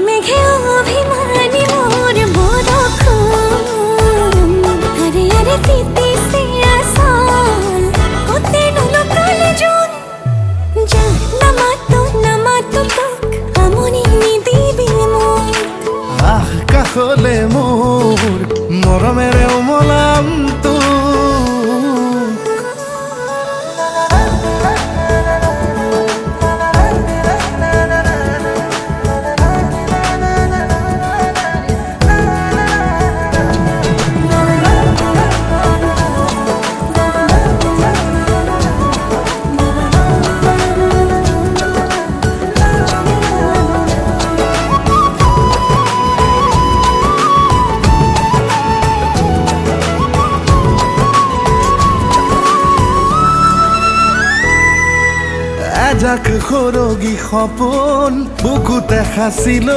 মেঘে অভিমানী মোর বরক্ষণ আরে আরে তিতি সে আসাল কোতে নুলো কালে জুন যা নামাতো তোক আমনি নিদিবি মোর কাষলে মোৰ মৰমেৰে উমলাম তোক এজাক সৰগী সপোন বুকুতে সাঁচিল